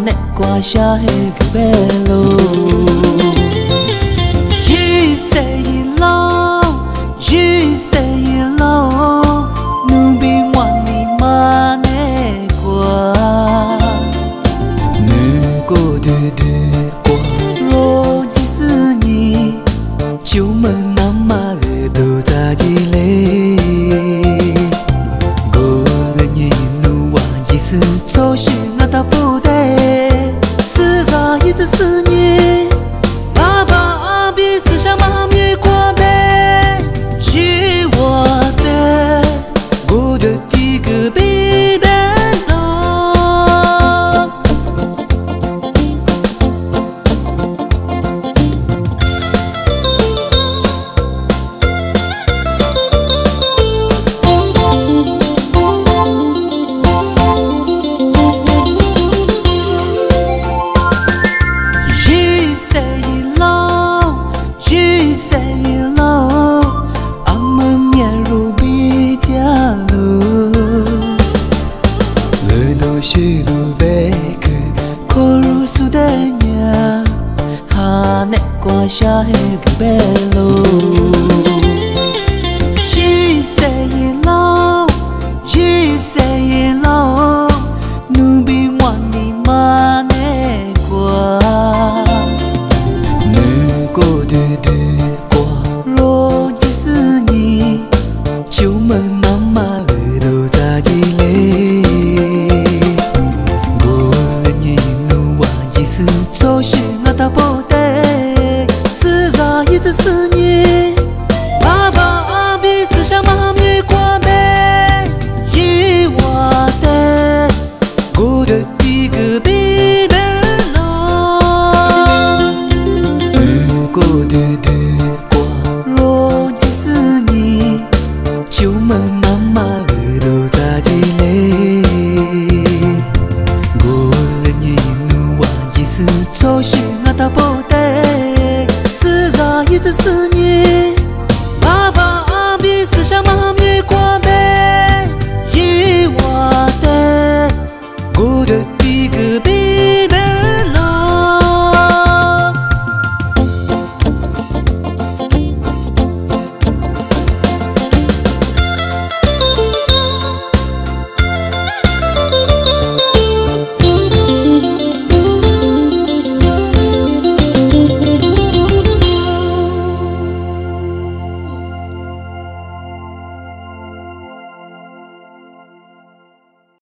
ne qua xa he gu bello Ji say lo Ji say lo nu bi ngoan ni ma ne qua nu cô de qua lo ji sư nhi chiếu mơ năm mà đồ ta đi lê cô là nhi nu wa ji sư cho shi na ta bu de sư ra一直是你爸爸比思想妈咪过呗是我的我的第一个 baby love 许多贝壳，可如苏的娘，哈内瓜下黑个贝罗。